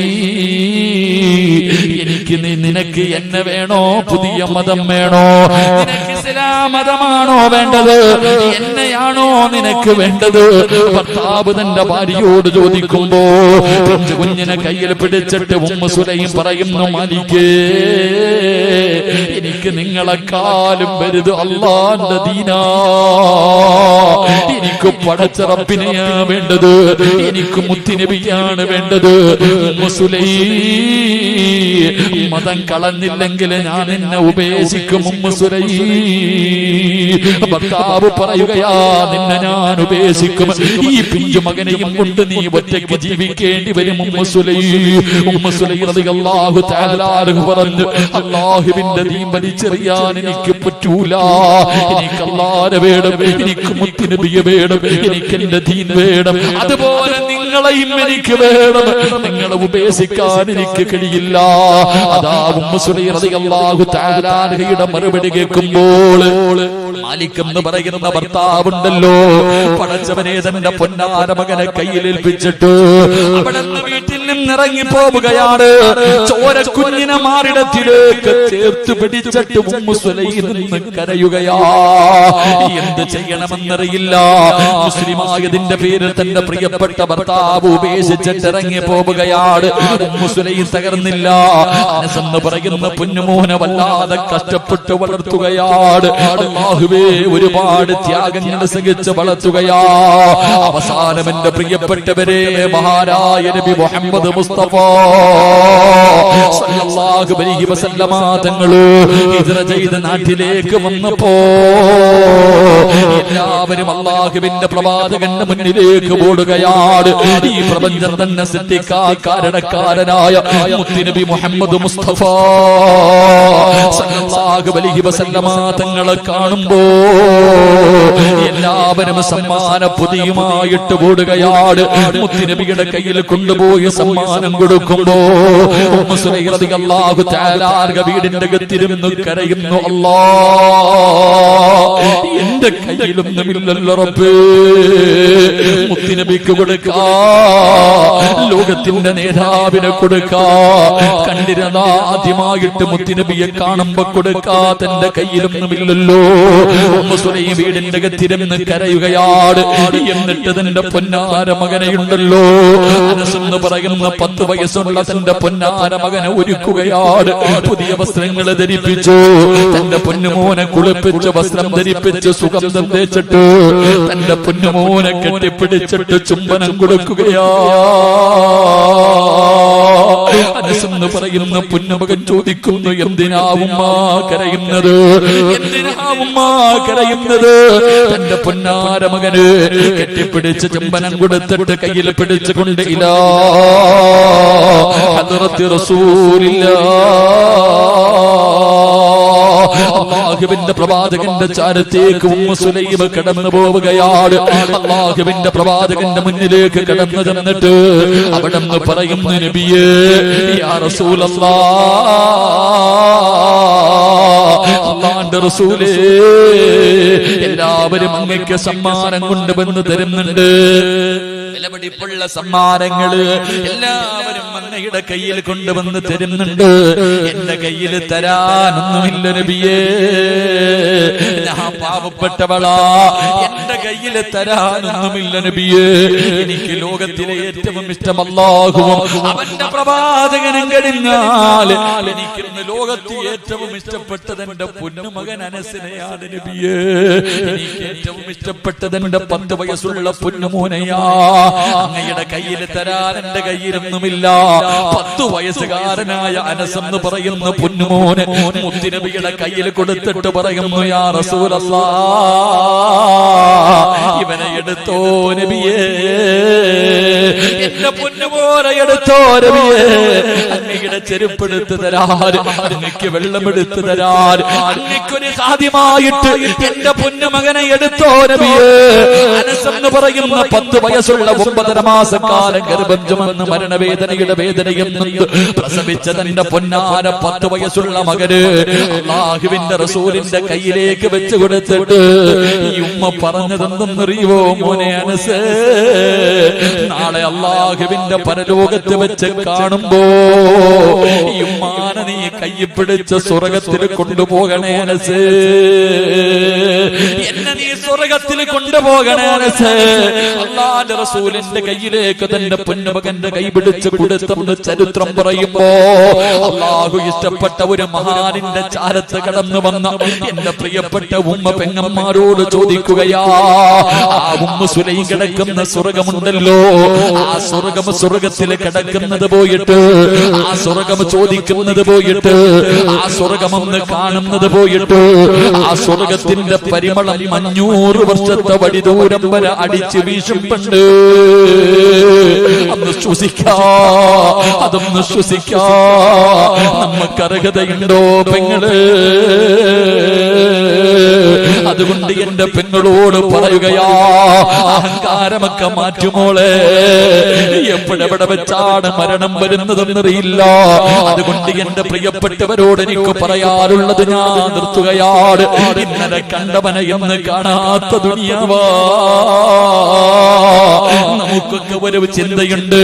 എനിക്ക് നിനക്ക് എന്നെ വേണോ, പുതിയ മതം വേണോ? നിനക്ക് ഇസ്ലാം മതമാണോ വേണ്ടത്, എന്നെയാണോ നിനക്ക് വേണ്ടത്? ഭർത്താവ് തന്റെ ഭാര്യയോട് ചോദിക്കുമ്പോ കുഞ്ഞിനെ കയ്യിൽ പിടിച്ചിട്ട് ഉമ്മു സുലൈം പറയുന്നു, മാലിക്കേ, എനിക്ക് നിങ്ങളെക്കാളും വലുത് അല്ലാഹുവിന്റെ ദീനാ. എനിക്ക് പടച്ച റബ്ബിനെയാ വേണ്ടത്, എനിക്ക് മുത്തുനബിയാണ് വേണ്ടത്. ഉമ്മു സുലൈം, മതം കളഞ്ഞില്ലെങ്കിൽ ഞാൻ നിന്നെ ഉപേക്ഷിക്കും. ഉമ്മു സുലൈം, ഭർത്താവ് പറയുകയാ, നിന്നെ ഞാൻ ഉപേക്ഷിക്കും, ഈ പിഞ്ചു മകനെയും കൊണ്ട് നീ ഒറ്റയ്ക്ക് ജീവിക്കേണ്ടി വരും. ഉമ്മു സുലൈം റളിയല്ലാഹു തആല പറഞ്ഞു, അല്ലാഹുവിന്റെ ദീൻ വലിച്ചെറിയാൻ എനിക്ക് പറ്റൂല. എനിക്ക് അല്ലാഹുവിനെ വേണം, എനിക്ക് മുത്തുനബിയെ വേണം, എനിക്ക് എന്റെ ദീൻ വേണം. അതുപോലെ നിങ്ങളെയും എനിക്ക് വേണം, നിങ്ങളെ ഉപേക്ഷിക്കാൻ എനിക്ക് കഴിയില്ല. അതാ ഉമ്മു സുലൈം റളിയല്ലാഹു തആലയുടെ മറുപടി കേൾക്കുമ്പോൾ മാലിക് എന്ന് പറയുന്ന ഭർത്താവുണ്ടല്ലോ, പടച്ചവനെ തന്റെ പൊന്നാര മകനെ കയ്യിലേൽപ്പിച്ചിട്ട് അവിടെ വീട്ടിൽ നിന്നിറങ്ങി പോവുകയാണ്. ചോര കുഞ്ഞിനെ മാറിടത്തിലേക്ക് ചേർത്ത് പിടിച്ചിട്ട് ഉമ്മു സുലൈം നിന്ന് കരയുകയാ. എന്ത് ചെയ്യണമെന്നറിയില്ല. മുസ്ലിമായതിന്റെ പേരിൽ തന്റെ പ്രിയപ്പെട്ട ഭർത്താവ് ഉപേക്ഷിച്ചിട്ട് ഇറങ്ങി പോവുകയാണ്. Ummu Sulaim തകർന്നില്ല. അനസ് എന്ന് പറയുന്ന പൊന്നുമോനെ വല്ലാതെ കഷ്ടപ്പെട്ട് വളർത്തുകയാണ്. അല്ലാഹുവേ, ഒരുപാട് ത്യാഗങ്ങൾ സഹിച്ച് വളർത്തുകയാ. അവസാനം എന്റെ പ്രിയപ്പെട്ടവരെ, മഹാനായ നബി മുഹമ്മദ് മുസ്തഫ സല്ലല്ലാഹു അലൈഹി വസല്ലമ തങ്ങള് ഹിജ്റ ചെയ്ത് നാട്ടിലേക്ക് വന്നപ്പോ എല്ലാവരും അല്ലാഹുവിന്റെ പ്രവാചകന്റെ മുന്നിലേക്ക് ഓടുകയാണ്. ഈ പ്രപഞ്ചം തന്നെ സൃഷ്ടിക്കാൻ കാരണക്കാരനായ മുത്തുനബി മുഹമ്മദ് മുസ്തഫ സല്ലല്ലാഹു അലൈഹി വസല്ലമ തങ്ങളെ കാണുമ്പോ എല്ലാവരും സമ്മാന പൊതിയുമായിട്ട് ഓടുകയാണ്. മുത്തുനബിയുടെ കയ്യിൽ കൊണ്ടുപോയി സമ്മാനം കൊടുക്കുമ്പോ ഉമ്മു സുലൈം റളിയല്ലാഹു തആല വീടിന്റെ അകത്തിരുന്ന് കരയുന്നു, അല്ലാഹ്, എന്റെ കയ്യിലൊന്നുമില്ലല്ലോ റബ്ബേ, മുത്തുനബിക്ക് കൊടുക്കാ, ലോകത്തിന്റെ നേതാവിനെ കൊടുക്കാ, കണ്ടിരുന്ന ആദ്യമായിട്ട് മുത്തുനബിയെ കാണുമ്പോ കൊടുക്കാ തന്റെ കയ്യിലൊന്നുമില്ലല്ലോ. ഉമ്മു സുലൈം വീടിന്റെ അകത്തിരുന്ന് കരയുകയാണ്. എന്നിട്ട് തന്റെ പൊന്നാര മകനെയുണ്ടല്ലോ, അനസ് എന്ന് പറയുന്ന 10 വയസ്സുള്ള തന്റെ പൊന്നാര മകനെ ഒരുക്കുകയാണ്. പുതിയ വസ്ത്രങ്ങൾ ധരിപ്പിച്ചു, തന്റെ പൊന്നുമോനെ കുളിപ്പിച്ച് വസ്ത്രം ധരിപ്പിച്ച് സുഗന്ധം തേച്ചിട്ട് തന്റെ പൊന്നുമോനെ കെട്ടിപ്പിടിച്ചിട്ട് ചുംബനം കൊടുക്കുകയാ. അനസ് എന്ന് പറയുന്ന പൊന്നുമകൻ ചോദിക്കുന്നു, എന്തിനാ ഉമ്മ കരയുന്നത്, എന്തിനാ ഉമ്മ കരയുന്നത്? തന്റെ പൊന്നാര മകന് കെട്ടിപ്പിടിച്ച് ചുംബനം കൊടുത്തിട്ട് കയ്യിൽ പിടിച്ചുകൊണ്ട് ഇലാ ഹദ്റത്തി റസൂലില്ലാഹ്, അല്ലാഹുവിന്റെ പ്രവാചകന്റെ ചാരത്തേക്ക് ഉമ്മു സുലൈം കടന്നു പോവുകയാണ്. അല്ലാഹുവിന്റെ പ്രവാചകന്റെ മുന്നിലേക്ക് കടന്നു ചെന്നിട്ട് അവിടെ നിന്ന് പറയുന്നു, നബിയേ, യാ റസൂലല്ലാഹ്, അല്ലാഹുവിന്റെ റസൂലേ, എല്ലാവരും അങ്ങേക്ക് സമ്മാനം കൊണ്ടുവന്ന് തരുന്നുണ്ട്, വിലപിടിപ്പുള്ള സമ്മാനങ്ങള് എല്ലാവരും അങ്ങയുടെ കയ്യിൽ കൊണ്ടുവന്ന് തരുന്നുണ്ട്. എന്റെ കയ്യിൽ തരാനൊന്നുമില്ല നബിയേ, ഞാൻ പാവപ്പെട്ടവളാ, എന്റെ കയ്യിൽ തരാനൊന്നുമില്ല നബിയേ. എനിക്ക് ലോകത്തിലെ ഏറ്റവും ഇഷ്ടം അല്ലാഹുവും അവന്റെ പ്രവാചകനും കഴിഞ്ഞാൽ എനിക്കിന്ന് ലോകത്തിൽ ഏറ്റവും ഇഷ്ടപ്പെട്ടത് എന്റെ പൊന്നുമകൻ അനസിനെയാണ് നബിയേ. എനിക്ക് ഏറ്റവും ഇഷ്ടപ്പെട്ടത് എന്റെ 10 വയസ്സുള്ള പൊന്നുമോനെയാ. അങ്ങയുടെ കയ്യിൽ തരാൻ എന്റെ കയ്യിലൊന്നുമില്ല. 10 വയസ്സുകാരനായ അനസ് എന്ന് പറയുന്ന പൊന്നുമോനെ മുത്തുനബിയുടെ കയ്യിൽ കൊടുത്തിട്ട് പറയുന്നു, യാ റസൂലല്ലാഹ്, ഇവനെ എടുത്തോ നബിയേ, എന്റെ പൊന്നുപോലെ എടുത്തോ നബിയേ, അങ്ങയുടെ ചെരുപ്പെടുത്ത് തരാൻ, അങ്ങക്ക് വെള്ളമെടുത്ത് തരാൻ, അങ്ങക്കൊരു സാധ്യമായിട്ട് എന്റെ പൊന്നുമകനെ എടുത്തോ നബിയേ. അനസ് എന്ന് പറയുന്ന 10 വയസ്സുള്ള 9.5 മാസക്കാലം ഗർഭം ചുമന്ന് മരണവേദനയുടെ വേദനയും പ്രസവിച്ച തന്റെ പൊന്നാര 10 വയസ്സുള്ള മകന് അല്ലാഹുവിന്റെ റസൂലിന്റെ കയ്യിലേക്ക് വെച്ച് കൊടുത്തിട്ട് ഈ ഉമ്മ പറഞ്ഞതെന്തെന്നറിയുവോ മോനെ അനസ്, നാളെ അല്ലാഹുവിന്റെ പരലോകത്ത് വെച്ച് കാണുമ്പോ ഈ ഉമ്മാനെ നീ കയ്യിൽ പിടിച്ച് സ്വർഗത്തിൽ കൊണ്ടുപോകണേ അനസ്, എന്നെ നീ സ്വർഗത്തിൽ കൊണ്ടുപോകണേ അനസ്. അല്ലാഹുവിന്റെ റസൂലിന്റെ കയ്യിലേക്ക് തന്റെ പൊന്നുമകന്റെ കൈ പിടിച്ച് കൊടുത്തെന്ന് ചരിത്രം പറയുമ്പോ അല്ലാഹു ഇഷ്ടപ്പെട്ട ഒരു മഹാനിന്റെ ചാരത്ത് കടന്നു വന്ന എന്റെ പ്രിയപ്പെട്ട ഉമ്മ പെങ്ങന്മാരോട് ചോദിക്കുകയാ, ആ ഉമ്മ സുലൈം കിടക്കുന്ന സ്വർഗമുണ്ടല്ലോ, ആ സ്വർഗത്തിൽ കിടക്കുന്നത് പോയിട്ട്, ആ സ്വർഗം ചോദിക്കുന്നത് പോയിട്ട്, ആ സ്വർഗമെന്ന് കാണുന്നത് പോയിട്ട്, ആ സ്വർഗത്തിന്റെ പരിമളം 500 വർഷത്തെ വടിദൂരം വരെ അടിച്ച് വീശുന്നുണ്ട്. അന്ന് ശ്വസിക്കാ, അതൊന്ന് ശ്വസിക്കാ നമുക്ക് അർഹതയുണ്ടോ പെങ്ങള്? അതുകൊണ്ട് എന്റെ പെങ്ങളോട് പറയുകയാ, അഹങ്കാരമൊക്കെ മാറ്റുമോളെ, എപ്പോഴെവിടെ വെച്ചാണ് മരണം വരുന്നതെന്നറിയില്ല. അതുകൊണ്ട് എന്റെ പ്രിയപ്പെട്ടവരോട് എനിക്ക് പറയാറുള്ളത് ഞാൻ നിർത്തുകയാണ്. ഇന്നലെ കണ്ടവനെ എന്ന് കാണാത്ത ദുനിയാവാ. നമുക്കൊക്കെ ഒരു ചിന്തയുണ്ട്,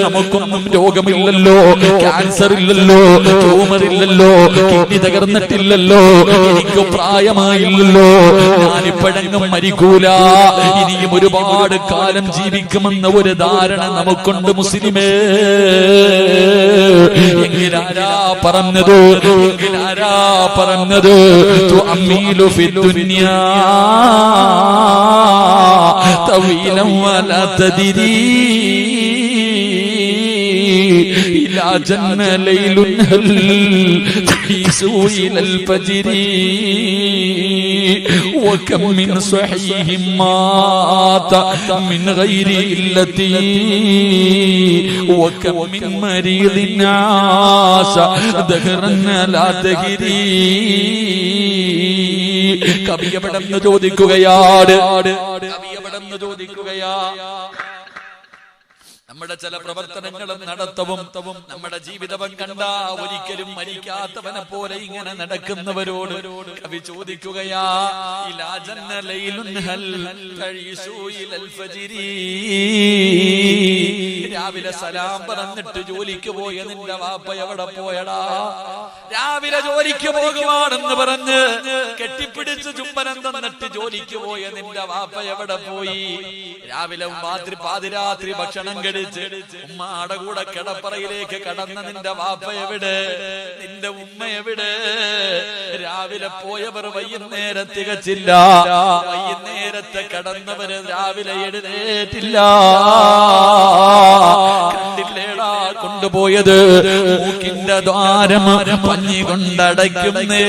നമുക്കൊന്നും രോഗമില്ലല്ലോ, ക്യാൻസർ ഇല്ലല്ലോ, ട്യൂമർ ഇല്ലല്ലോ, കിഡ്നി തകർന്നിട്ടില്ലല്ലോ, എനിക്ക് പ്രായമായില്ലല്ലോ, ഞാനിപ്പോഴെങ്ങും മരിക്കൂല, ഇനിയും ഒരുപാട് കാലം ജീവിക്കുമെന്ന ഒരു ധാരണ നമുക്കുണ്ട് മുസ്ലിമേ. എങ്കിലാരാ പറഞ്ഞത്, എങ്കിലാരാ പറഞ്ഞത് തുഅമ്മീലു ഫിദ്ദുനിയാ തവീലൻ വലാ തദ്രീ إلى جنة ليل هل تحيسوا إلى الفجر وكم من صحيح مات من غير علة وكم من مريض عاش دهرا لا تهري. കവി എവിടെന്ന് ചോദിക്കുകയാണ്, കവി എവിടെന്ന് ചോദിക്കുകയാ. നമ്മുടെ ചില പ്രവർത്തനങ്ങളും നടത്തവും നമ്മുടെ ജീവിതവും കണ്ട ഒരിക്കലും മരിക്കാത്തവനെ പോലെ ഇങ്ങനെ നടക്കുന്നവരോട് കവി ചോദിക്കുകയാ, ഇലാ ജന്ന ലൈലുൻ ഹൽ തഈസു ഇലൽ ഫജ്രി. രാവിലെ സലാം പറഞ്ഞിട്ട് ജോലിക്ക് പോയ നിന്റെ വാപ്പ എവിടെ പോയടാ? രാവിലെ ജോലിക്ക് പോകുവാണെന്ന് പറഞ്ഞ് കെട്ടിപ്പിടിച്ച് ചുംബനം തന്നിട്ട് ജോലിക്ക് പോയ നിന്റെ വാപ്പ എവിടെ പോയി? രാവിലെ പാതിരാത്രി ഭക്ഷണം കഴിച്ച് ഉമ്മയുടെ കൂടെ കിടപ്പറയിലേക്ക് കടന്ന നിന്റെ വാപ്പ എവിടെ? നിന്റെ ഉമ്മ എവിടെ? രാവിലെ പോയവർ വൈകുന്നേരം തികച്ചില്ല, വൈകുന്നേരത്തെ കടന്നവര് രാവിലെ എഴുന്നേറ്റില്ല. കണ്ടില്ലേടാ കൊണ്ടുപോയത്? മൂക്കിന്റെ ദ്വാരം പഞ്ഞി കൊണ്ടടയ്ക്കുന്നേ,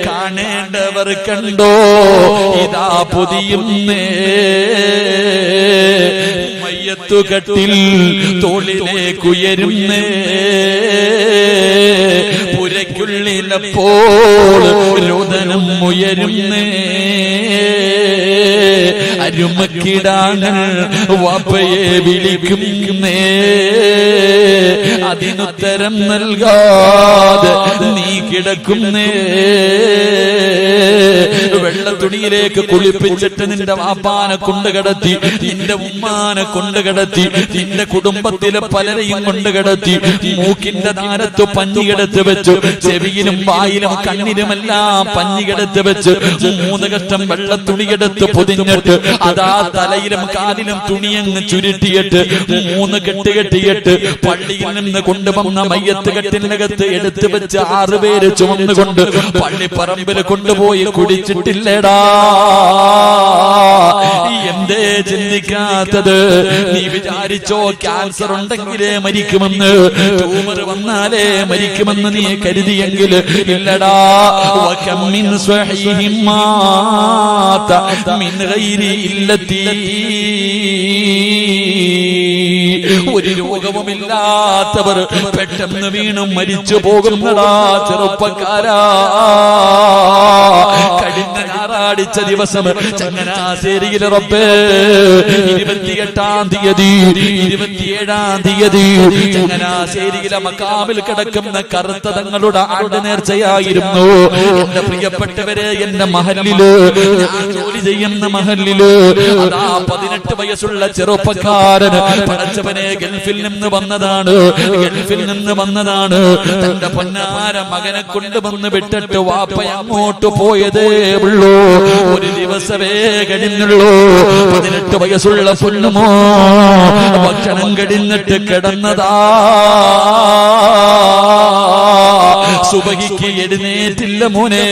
കാണേണ്ടവർ കണ്ടോ ഇതാ പൊതിയുന്നേ. മയ്യത്തുകട്ടിൽ തോളിലേക്കുയരുന്നേ, പുരയ്ക്കുള്ളിലപ്പോൾ രോദനം ഉയരുന്നേ. അരുമക്കിടാങ്ങൾ വാപ്പയെ വിളിക്കുന്നേ, അതിനുത്തരം നൽകാതെ നീ കിടക്കുന്നേ. വെള്ള തുണിയിലേക്ക് കുളിപ്പിച്ചിട്ട് നിന്റെ വാപ്പാനെ കൊണ്ടുകിടത്തി, നിന്റെ ഉമ്മാനെ കൊണ്ടുകിടത്തി, നിന്റെ കുടുംബത്തിലെ പലരെയും കൊണ്ടുകിടത്തി, മൂക്കിന്റെ താരത്ത് പഞ്ഞികെടുത്ത് വെച്ചു, ചെവിയിലും വായിലും കണ്ണിലുമെല്ലാം പഞ്ഞികെടുത്ത് വെച്ച് 3 കഷ്ടം വെള്ള തുണിയെടുത്ത് പൊതിഞ്ഞിട്ട് അതാ തലയിലും കാലിലും തുണിയങ്ങ് ചുരുട്ടിയിട്ട് 3 കെട്ട് കെട്ടിയിട്ട് പള്ളിയിൽ നിന്ന് കൊണ്ടുവന്ന മയ്യത്ത് കെട്ടിനകത്ത് എടുത്തു വെച്ച് 6 പേര് ചുമന്നുകൊണ്ട് പള്ളിപ്പറമ്പിൽ കൊണ്ടുപോയി കുടിച്ചിട്ട് കുറിച്ചിട്ടില്ലടാ. എന്തേ ചിന്തിക്കാത്തത്? നീ വിചാരിച്ചോ ക്യാൻസർ ഉണ്ടെങ്കിലേ മരിക്കുമെന്ന്, ട്യൂമർ വന്നാലേ മരിക്കുമെന്ന് നീ കരുതിയെങ്കിൽ ഇല്ലടാ. വകം മിൻ സ്വഹീഹിൻ മാത മിൻ ഗൈരി ഇല്ലത്തി, ഒരു രോഗവുമില്ലാത്തവർ പെട്ടെന്ന് വീണും മരിച്ചു പോകുന്നടാ ചെറുപ്പക്കാരാ. കഴിഞ്ഞ ഞായറാഴ്ച ദിവസം ചങ്ങനാശ്ശേരിയിലെ റബ്ബേ 28-ാം തീയതി 27-ാം തീയതി ചങ്ങനാശ്ശേരിയിലെ മക്കാമിൽ കിടക്കുന്ന കറുത്ത തങ്ങളുടെ ആണ്ട് നേർച്ചയായിരുന്നു. എന്റെ പ്രിയപ്പെട്ടവരെ, എന്റെ മഹല്ലില്, ഞാൻ ജോലി ചെയ്യുന്ന മഹല്ലില് അതാ 18 വയസ്സുള്ള ചെറുപ്പക്കാരൻ പടച്ചവനെ ഗൾഫിൽ നിന്ന് വന്നതാണ്, ഗൾഫിൽ നിന്ന് വന്നതാണ്. തന്റെ പൊന്നാര മകനെ കൊണ്ടുവന്ന് വിട്ടിട്ട് വാപ്പ അങ്ങോട്ട് പോയതേ ഉള്ളൂ. ഒരു ദിവസമേ കഴിഞ്ഞുള്ളൂ. 18 വയസ്സുള്ള പൊന്നുമോ ഭക്ഷണം കഴിഞ്ഞിട്ട് കിടന്നതാ. സുബഹിക്ക് എഴുന്നേറ്റില്ല മോനെ.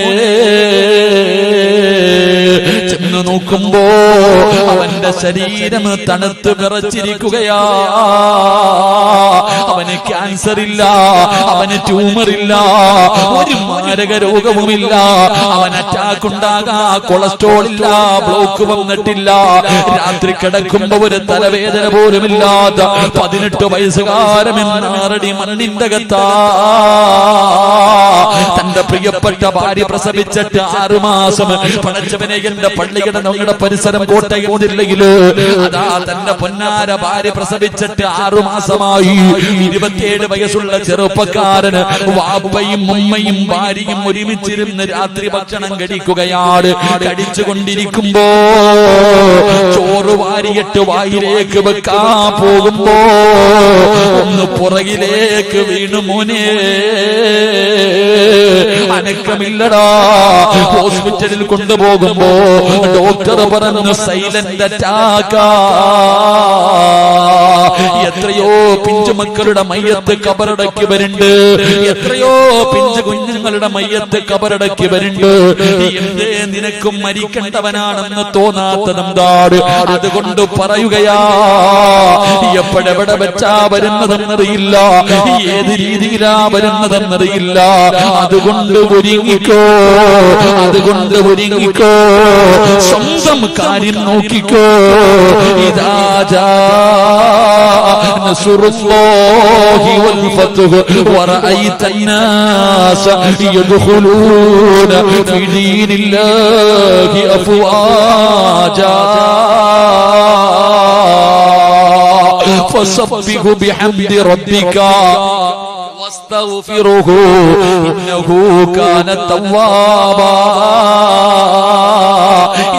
ചെന്ന് നോക്കുമ്പോ അവന്റെ ശരീരം തണുത്ത് വിറച്ചിരിക്കുകയാ. അവന് ക്യാൻസർ ഇല്ല, അവന് ട്യൂമർ ഇല്ല, ഒരു മാരക രോഗവുമില്ല. അവൻ അറ്റാക്ക് ഉണ്ടാകാ, കൊളസ്ട്രോൾ ഇല്ല, ബ്ലോക്ക് വന്നിട്ടില്ല. രാത്രി കിടക്കുമ്പോ ഒരു തലവേദന പോലുമില്ലാത്ത 18 വയസ്സുകാരമെന്നാറടി മണ്ണിന്റെ അകത്താ. തന്റെ പ്രിയപ്പെട്ട ഭാര്യ പ്രസവിച്ചിട്ട് 6 മാസം. പടച്ചവനെ, എന്റെ പള്ളിയുടെ നമ്മുടെ പരിസരം കോട്ടയം ജില്ലയില് അതാ തന്റെ പൊന്നാര ഭാര്യ പ്രസവിച്ചിട്ട് 6 മാസമായി. 27 വയസ്സുള്ള ചെറുപ്പക്കാരന് വാപ്പയും ഉമ്മയും ഭാര്യയും ഒരുമിച്ചിരുന്ന് രാത്രി ഭക്ഷണം കഴിക്കുകയാണ്. കഴിച്ചുകൊണ്ടിരിക്കുമ്പോ ചോറ് വാരിയിട്ട് വായിലേക്ക് വെക്കാൻ പോകുമ്പോ ഒന്ന് പുറകിലേക്ക് വീണു മോനെ. അനക്കമില്ലടാ. ഹോസ്പിറ്റലിൽ കൊണ്ടുപോകുമ്പോ ഡോക്ടർ പറഞ്ഞു സൈലന്റ് അറ്റാക്കാ. എത്രയോ പിഞ്ചുമക്കളുടെ മയ്യത്ത് കബറടക്കി വരുന്നുണ്ട്, എത്രയോ പിഞ്ചു കുഞ്ഞുങ്ങളുടെ മയ്യത്ത് കബറടക്കി വരുന്നുണ്ട്. എന്തേ നിനക്കും മരിക്കേണ്ടവനാണെന്ന് തോന്നാത്തതെന്താണ്? അതുകൊണ്ട് പറയുകയാ, എപ്പോഴെവിടെ വെച്ചാ വരുന്നതെന്നറിയില്ല, ഏത് രീതിയിലാ വരുന്നതെന്നറിയില്ല. അതുകൊണ്ട് ഒരുങ്ങിക്കോ, അതുകൊണ്ട് ഒരുങ്ങിക്കോ, സ്വന്തം കാര്യം നോക്കിക്കോ. ഇതാ ജാ നസ്റുല്ലാഹി വൽ ഫത്ഹ് വറഅയ്ത الناس يدخلون في دين الله أفواجا فسبح بحمد ربك واستغفره إنه كان توابا.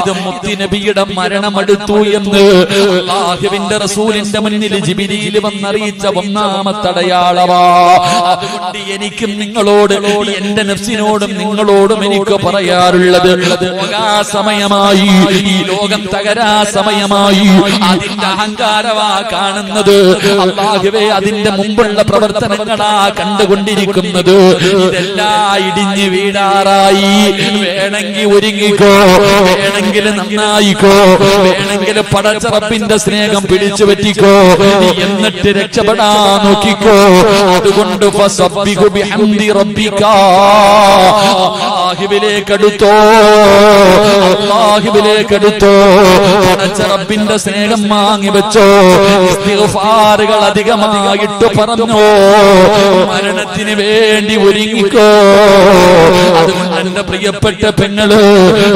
ഇത് മുത്തുനബിയുടെ മരണമെടുത്തു എന്ന് അല്ലാഹുവിന്റെ റസൂലിന്റെ മുന്നിൽ ജിബ്രീൽ വന്നറിയിച്ച ഒന്നാമത്തെ അടയാളമാ. അതുകൊണ്ട് എനിക്കും നിങ്ങളോട്, എന്റെ നഫ്സിനോടും നിങ്ങളോടും എനിക്ക് പറയാറുള്ളത്, സമയമായി, ഈ ലോകം തകരാ സമയമായി. അതിന്റെ അഹങ്കാരമാ കാണുന്നത്. അല്ലാഹുവേ, അതിന്റെ മുമ്പുള്ള പ്രവർത്തനങ്ങളാ കണ്ടുകൊണ്ടിരിക്കുന്നത്. ഇതെല്ലാം ഇടിഞ്ഞു വീഴാറായി. വേണമെങ്കിൽ ഒരുങ്ങിക്കോ, വേണമെങ്കിൽ നന്നായിക്കോ, വേണമെങ്കിൽ പടച്ച റബ്ബിന്റെ സ്നേഹം പിടിച്ചു പറ്റിക്കോ, എന്നിട്ട് രക്ഷപ്പെടാൻ നോക്കിക്കോ. അതുകൊണ്ട് ഫസബ്ബിഹു ബിഹംദി റബ്ബിക, അല്ലാഹുവിലേക്കടുത്തോ, അല്ലാഹുവിലേക്കടുത്തോ. പടച്ച റബ്ബിന്റെ സ്നേഹം വാങ്ങി വെച്ചോ. ഇസ്തിഗ്ഫാറുകൾ അധികമായിട്ട് പറഞ്ഞോ. മരണത്തിന് വേണ്ടി ഒരുങ്ങിക്കോ. അതുകൊണ്ട് എന്റെ പ്രിയപ്പെട്ട പെങ്ങള്,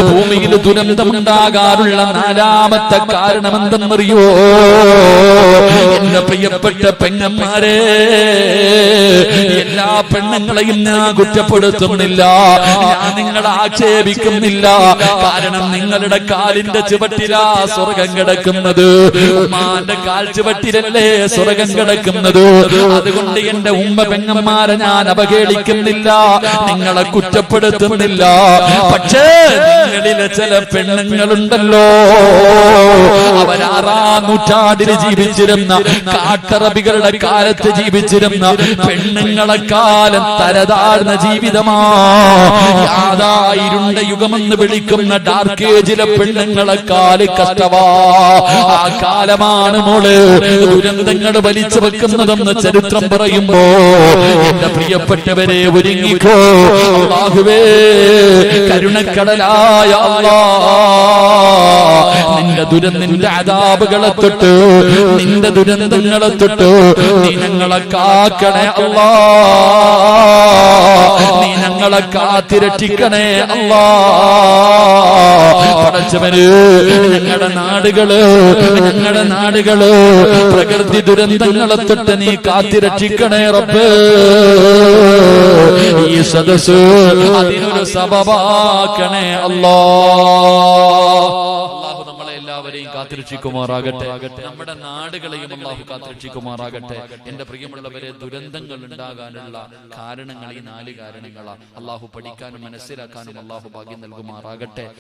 ഭൂമിയിൽ ദുരന്തമുണ്ടാകാറുള്ള 4ാമത്തെ കാരണം എന്തെന്നറിയോ? എന്റെ പ്രിയപ്പെട്ട പെങ്ങന്മാരെ, എല്ലാ പെണ്ണുങ്ങളെയും ഞാൻ കുറ്റപ്പെടുത്തുന്നില്ല, ഞാൻ നിങ്ങളെ ആക്ഷേപിക്കുന്നില്ല. കാരണം നിങ്ങളുടെ കാലിന്റെ ചുവട്ടിലാ സ്വർഗം കിടക്കുന്നത്, ഉമ്മാന്റെ കാൽ ചുവട്ടിലല്ലേ സ്വർഗം കിടക്കുന്നത്. അതുകൊണ്ട് എന്റെ ഉമ്മ പെങ്ങന്മാരെ ഞാൻ അവഹേളിക്കുന്നില്ല, നിങ്ങളെ കുറ്റപ്പെടുത്തുന്നില്ല. പക്ഷേ നിങ്ങളിലെ ചില പെണ്ണുങ്ങളുണ്ടല്ലോ, അവരാറാം നൂറ്റാണ്ടിൽ ജീവിച്ചിരുന്ന കാട്ടറബികളുടെ കാലത്ത് ജീവിച്ചിരുന്ന പെണ്ണുങ്ങളെക്കാലം തരതാഴ്ന്ന ജീവിതമാ. ഇരുണ്ട യുഗമെന്ന് വിളിക്കുന്ന ഡാർക്ക് ഏജിലെ പെണ്ണുങ്ങളെക്കാല് കഷ്ടവാ. ആ കാലമാണ് മോള് ദുരന്തങ്ങൾ വലിച്ചു വെക്കുന്നതെന്ന് ചരിത്രം പറയുമ്പോ എന്റെ പ്രിയപ്പെട്ടവരെ ഒരുങ്ങിക്കോ. അല്ലാഹുവേ, കരുണക്കടലായ അല്ലാഹ്, നിന്റെ അദാബുകളെ തൊട്ട്, നിന്റെ ദുരന്തങ്ങളെ തൊട്ട് നീ ഞങ്ങളെ കാക്കണേ അല്ലാഹ്, നീ ഞങ്ങളെ കാത്തിരക്ഷിക്കണേ അല്ലാഹ്. പടച്ചവന് ഞങ്ങളുടെ നാടുകള് പ്രകൃതി ദുരന്തങ്ങളെ തൊട്ട് നീ കാത്തിരക്ഷിക്കണേ റബ്ബേ. ഈ സദസ്സ് അതിനൊരു സബബാക്കണേ അല്ലാഹ്. അല്ലാഹു നമ്മളെ എല്ലാവരെയും കാത്തിരക്ഷിക്കുമാറാകട്ടെ, നമ്മുടെ നാടുകളെയും അല്ലാഹു കാത്തിരക്ഷിക്കുമാറാകട്ടെ. എന്റെ പ്രിയമുള്ളവരെ, ദുരന്തങ്ങൾ ഉണ്ടാകാനുള്ള കാരണങ്ങൾ ഈ 4 കാരണങ്ങളാണ്. അല്ലാഹു പഠിക്കാനും മനസ്സിലാക്കാനും അല്ലാഹു ഭാഗ്യം നൽകുമാറാകട്ടെ.